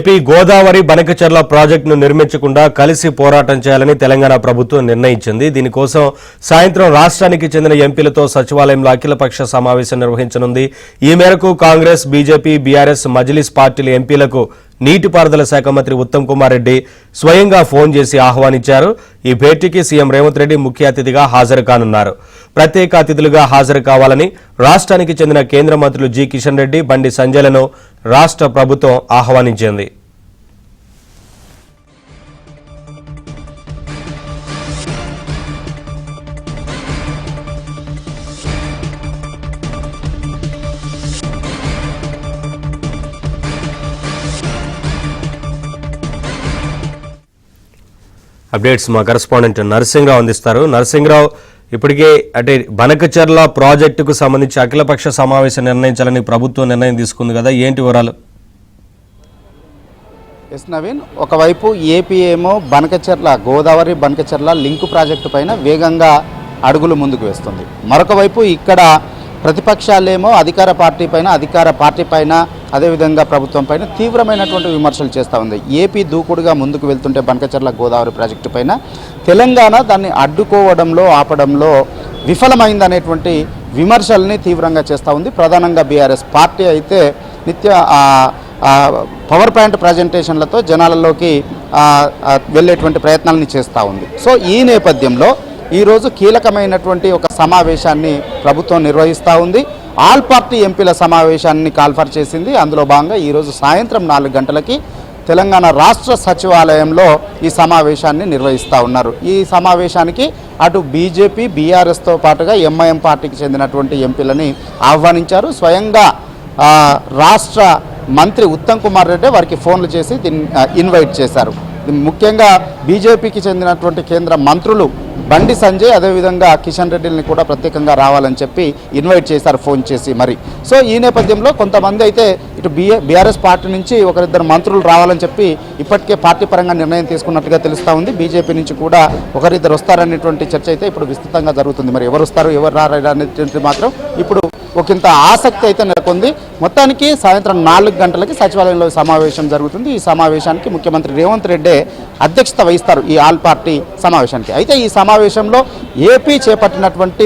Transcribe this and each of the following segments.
AP Godavari Banakacherla ప్రాజెక్టును నిర్మించకుండా కలిసి పోరాటం చేయాలని తెలంగాణ ప్రభుత్వం నిర్ణయించింది. దీనికోసం సాయంత్రం రాష్ట్రానికి చెందిన ఎంపీలతో సచివాలయంలో అఖిలపక్ష సమావేశం నిర్వహించనుంది. ఈ మేరకు కాంగ్రెస్, బీజేపీ, బీఆర్ఎస్, మజ్లిస్ పార్టీల ఎంపీలకు నీటిపారుదల శాఖ మంత్రి ఉత్తమ్ కుమార్ రెడ్డి స్వయంగా ఫోన్ చేసి ఆహ్వానించారు. ఈ భేటీకి సీఎం రేవంత్ రెడ్డి ముఖ్య అతిథిగా హాజరు కానున్నారు. ప్రత్యేక అతిథులుగా హాజరు కావాలని రాష్ట్రానికి చెందిన కేంద్ర మంత్రులు జి కిషన్ రెడ్డి, బండి సంజయ్లను రాష్ట్ర ప్రభుత్వం ఆహ్వానించింది. అప్డేట్స్ మా కరెస్పాండెంట్ నరసింహరావు అందిస్తారు. నరసింహరావు, ఇప్పటికే అంటే బనకచెర్ల ప్రాజెక్టుకు సంబంధించి అఖిలపక్ష సమావేశం నిర్ణయించాలని ప్రభుత్వం నిర్ణయం తీసుకుంది కదా, ఏంటి వివరాలు? ఎస్ నవీన్, ఒకవైపు ఏపీ ఏమో గోదావరి బనకచెర్ల లింకు ప్రాజెక్టు పైన వేగంగా అడుగులు ముందుకు వేస్తుంది. మరొక వైపు ఇక్కడ ప్రతిపక్షాలేమో అధికార పార్టీ పైన అదేవిధంగా ప్రభుత్వం పైన తీవ్రమైనటువంటి విమర్శలు చేస్తూ ఉంది. ఏపీ దూకుడుగా ముందుకు వెళ్తుంటే బనకచెర్ల గోదావరి ప్రాజెక్టు పైన తెలంగాణ దాన్ని అడ్డుకోవడంలో ఆపడంలో విఫలమైందనేటువంటి విమర్శల్ని తీవ్రంగా చేస్తూ ఉంది. ప్రధానంగా బీఆర్ఎస్ పార్టీ అయితే నిత్య పవర్ పాయింట్ ప్రజెంటేషన్లతో జనాలలోకి వెళ్ళేటువంటి ప్రయత్నాలని చేస్తూ ఉంది. సో ఈ నేపథ్యంలో ఈరోజు కీలకమైనటువంటి ఒక సమావేశాన్ని ప్రభుత్వం నిర్వహిస్తూ ఉంది. ఆల్ పార్టీ ఎంపీల సమావేశాన్ని కాల్ఫర్ చేసింది. అందులో భాగంగా ఈరోజు సాయంత్రం 4 గంటలకి తెలంగాణ రాష్ట్ర సచివాలయంలో ఈ సమావేశాన్ని నిర్వహిస్తూ ఉన్నారు. ఈ సమావేశానికి అటు బీజేపీ, బీఆర్ఎస్తో పాటుగా ఎంఐఎం పార్టీకి చెందినటువంటి ఎంపీలని ఆహ్వానించారు. స్వయంగా రాష్ట్ర మంత్రి ఉత్తమ్ కుమార్ రెడ్డి వారికి ఫోన్లు చేసి దీన్ని ఇన్వైట్ చేశారు. ముఖ్యంగా బీజేపీకి చెందినటువంటి కేంద్ర మంత్రులు బండి సంజయ్ అదేవిధంగా కిషన్ రెడ్డిని కూడా ప్రత్యేకంగా రావాలని చెప్పి ఇన్వైట్ చేశారు ఫోన్ చేసి మరి. సో ఈ నేపథ్యంలో కొంతమంది అయితే ఇటు బీఆర్ఎస్ పార్టీ నుంచి ఒకరిద్దరు మంత్రులు రావాలని చెప్పి ఇప్పటికే పార్టీ పరంగా నిర్ణయం తీసుకున్నట్టుగా తెలుస్తూ ఉంది. బీజేపీ నుంచి కూడా ఒకరిద్దరు వస్తారనేటువంటి చర్చ అయితే ఇప్పుడు విస్తృతంగా జరుగుతుంది. మరి ఎవరు వస్తారు ఎవరు రారనేటువంటి మాత్రం ఇప్పుడు ఒకంత ఆసక్తి అయితే నెలకొంది. మొత్తానికి సాయంత్రం 4 గంటలకి సచివాలయంలో సమావేశం జరుగుతుంది. ఈ సమావేశానికి ముఖ్యమంత్రి రేవంత్ రెడ్డి అధ్యక్షత వహిస్తారు ఈ ఆల్ పార్టీ సమావేశానికి. అయితే ఈ సమావేశంలో ఏపీ చేపట్టినటువంటి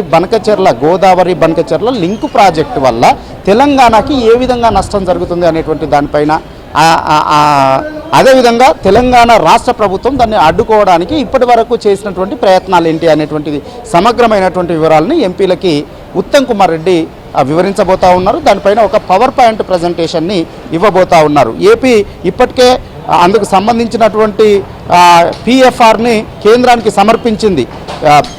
గోదావరి బనకచెర్ల లింకు ప్రాజెక్టు వల్ల తెలంగాణకి ఏ విధంగా నష్టం జరుగుతుంది అనేటువంటి దానిపైన అదేవిధంగా తెలంగాణ రాష్ట్ర ప్రభుత్వం దాన్ని అడ్డుకోవడానికి ఇప్పటి వరకు చేసినటువంటి ప్రయత్నాలు ఏంటి అనేటువంటిది సమగ్రమైనటువంటి వివరాలని ఎంపీలకి ఉత్తమ్ కుమార్ రెడ్డి వివరించబోతా ఉన్నారు. దానిపైన ఒక పవర్ పాయింట్ ప్రజెంటేషన్ని ఇవ్వబోతా ఉన్నారు. ఏపీ ఇప్పటికే అందుకు సంబంధించినటువంటి పిఎఫ్ఆర్ని కేంద్రానికి సమర్పించింది.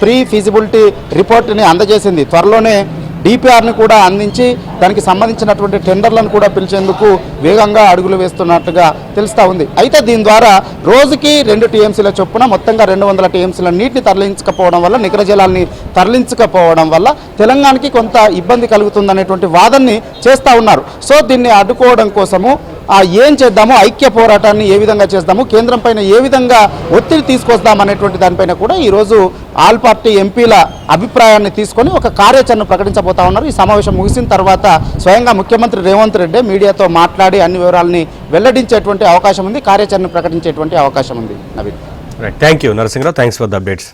ప్రీ ఫీజిబిలిటీ రిపోర్ట్ని అందజేసింది. త్వరలోనే డిపిఆర్ని కూడా అందించి దానికి సంబంధించినటువంటి టెండర్లను కూడా పిలిచేందుకు వేగంగా అడుగులు వేస్తున్నట్టుగా తెలుస్తూ ఉంది. అయితే దీని ద్వారా రోజుకి 2 టీఎంసీల చొప్పున మొత్తంగా 200 టీఎంసీల నీటిని తరలించకపోవడం వల్ల, నికర జలాల్ని తరలించకపోవడం వల్ల తెలంగాణకి కొంత ఇబ్బంది కలుగుతుందనేటువంటి వాదనని చేస్తూ ఉన్నారు. సో దీన్ని అడ్డుకోవడం కోసము ఏం చేద్దాము, ఐక్య పోరాటాన్ని ఏ విధంగా చేద్దాము, కేంద్రం పైన ఏ విధంగా ఒత్తిడి తీసుకొద్దాం అనేటువంటి దానిపైన కూడా ఈరోజు ఆల్ పార్టీ ఎంపీల అభిప్రాయాన్ని తీసుకొని ఒక కార్యాచరణ ప్రకటించబోతా ఉన్నారు. ఈ సమావేశం ముగిసిన తర్వాత స్వయంగా ముఖ్యమంత్రి రేవంత్ రెడ్డి మీడియాతో మాట్లాడి అన్ని వివరాలని వెల్లడించేటువంటి అవకాశం ఉంది, కార్యాచరణ ప్రకటించేటువంటి అవకాశం ఉంది. Naveen, thank you Narasimha Rao, thanks for the updates.